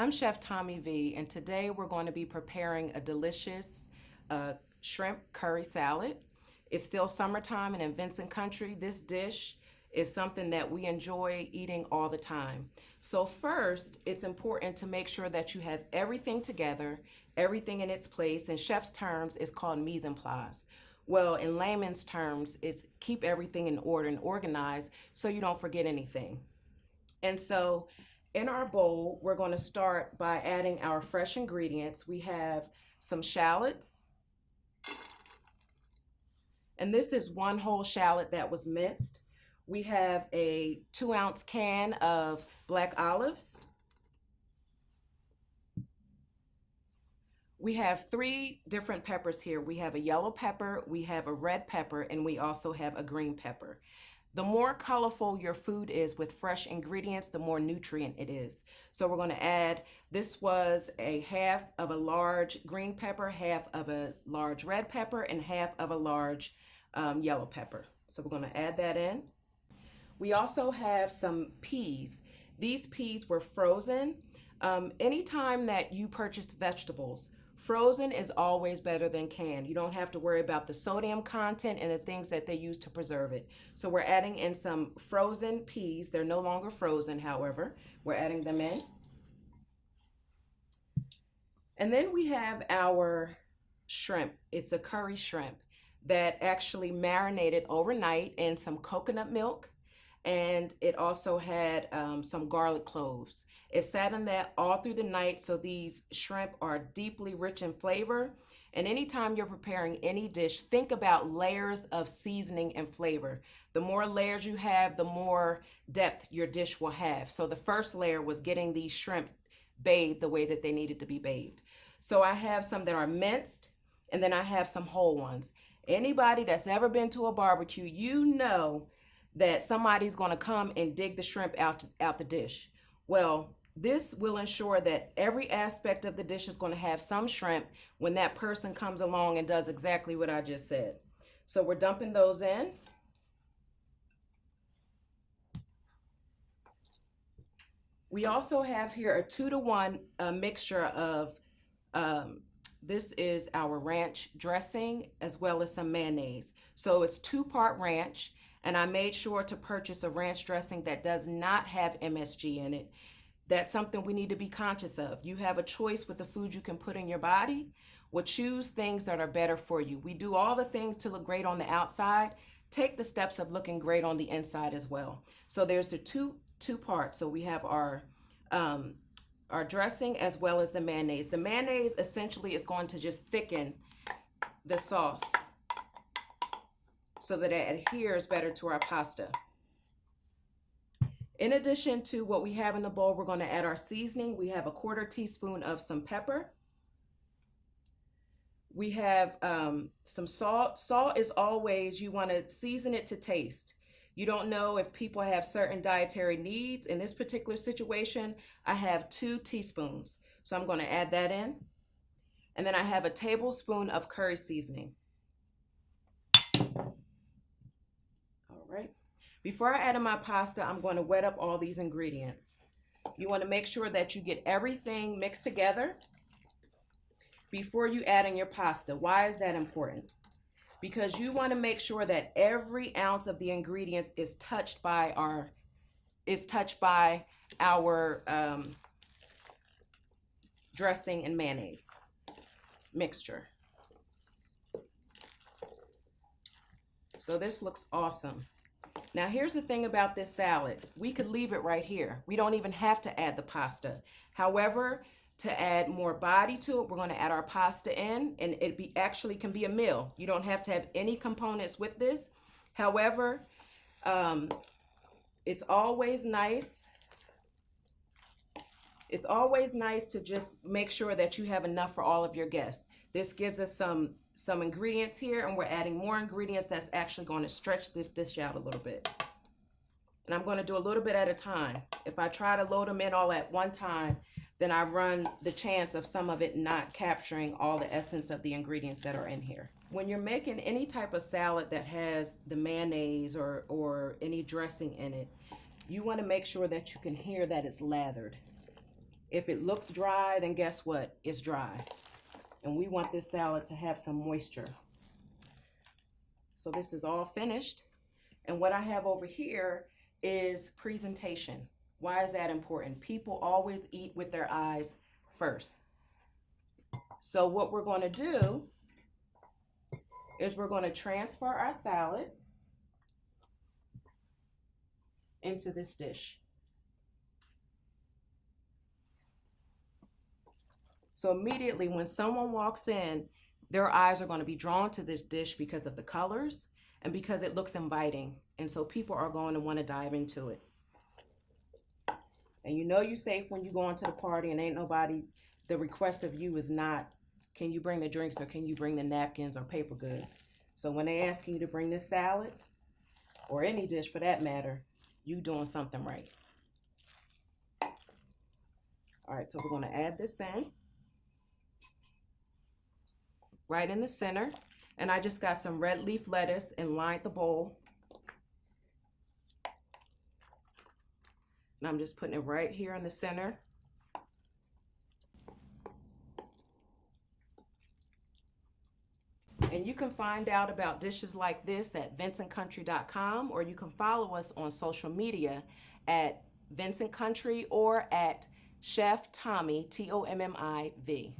I'm Chef Tommi V, and today we're going to be preparing a delicious shrimp curry salad. It's still summertime, and in Vincent Country, this dish is something that we enjoy eating all the time. So first, it's important to make sure that you have everything together, everything in its place. In chef's terms, it's called mise en place. Well, in layman's terms, it's keep everything in order and organized so you don't forget anything. And so in our bowl, we're going to start by adding our fresh ingredients. We have some shallots, and this is one whole shallot that was minced. We have a 2-ounce can of black olives. We have 3 different peppers here. We have a yellow pepper, we have a red pepper, and we also have a green pepper. The more colorful your food is with fresh ingredients, the more nutrient it is. So we're going to add, this was a half of a large green pepper, half of a large red pepper, and half of a large yellow pepper. So we're going to add that in. We also have some peas. These peas were frozen. Anytime that you purchased vegetables, frozen is always better than canned. You don't have to worry about the sodium content and the things that they use to preserve it. So we're adding in some frozen peas. They're no longer frozen, however. We're adding them in. And then we have our shrimp. It's a curry shrimp that actually marinated overnight in some coconut milk. And it also had some garlic cloves. It sat in that all through the night, so these shrimp are deeply rich in flavor. And anytime you're preparing any dish, think about layers of seasoning and flavor. The more layers you have, the more depth your dish will have. So the first layer was getting these shrimp bathed the way that they needed to be bathed. So I have some that are minced, and then I have some whole ones. Anybody that's ever been to a barbecue, you know that somebody's going to come and dig the shrimp out the dish. Well, this will ensure that every aspect of the dish is going to have some shrimp when that person comes along and does exactly what I just said. So we're dumping those in. We also have here a 2-to-1 mixture of this is our ranch dressing as well as some mayonnaise. So it's 2-part ranch. And I made sure to purchase a ranch dressing that does not have MSG in it. That's something we need to be conscious of. You have a choice with the food you can put in your body. Well, choose things that are better for you. We do all the things to look great on the outside. Take the steps of looking great on the inside as well. So there's the two parts. So we have our dressing as well as the mayonnaise. The mayonnaise essentially is going to just thicken the sauce so that it adheres better to our pasta. In addition to what we have in the bowl, we're going to add our seasoning. We have a 1/4 teaspoon of some pepper. We have some salt. Salt is always, you want to season it to taste. You don't know if people have certain dietary needs. In this particular situation, I have 2 teaspoons. So I'm going to add that in. And then I have a tablespoon of curry seasoning. Right. Before I add in my pasta, I'm going to wet up all these ingredients. You want to make sure that you get everything mixed together before you add in your pasta. Why is that important? Because you want to make sure that every ounce of the ingredients is touched by our dressing and mayonnaise mixture. So this looks awesome. Now here's the thing about this salad. We could leave it right here. We don't even have to add the pasta. However, to add more body to it, we're going to add our pasta in, and it actually can be a meal. You don't have to have any components with this. However, it's always nice. It's always nice to just make sure that you have enough for all of your guests. This gives us some ingredients here, and we're adding more ingredients that's actually going to stretch this dish out a little bit. And I'm going to do a little bit at a time. If I try to load them in all at one time, then I run the chance of some of it not capturing all the essence of the ingredients that are in here. When you're making any type of salad that has the mayonnaise or any dressing in it, you want to make sure that you can hear that it's lathered. If it looks dry, then guess what? It's dry. And we want this salad to have some moisture. So this is all finished. And what I have over here is presentation. Why is that important? People always eat with their eyes first. So what we're going to do is we're going to transfer our salad into this dish. So immediately when someone walks in, their eyes are going to be drawn to this dish because of the colors and because it looks inviting. And so people are going to want to dive into it. And you know you're safe when you go into the party and ain't nobody, the request of you is not, can you bring the drinks or can you bring the napkins or paper goods? So when they ask you to bring this salad, or any dish for that matter, you doing something right. All right, so we're going to add this in. Right in the center. And I just got some red leaf lettuce and lined the bowl. And I'm just putting it right here in the center. And you can find out about dishes like this at vincentcountry.com, or you can follow us on social media at Vincent Country or at Chef Tommi, Tommi V.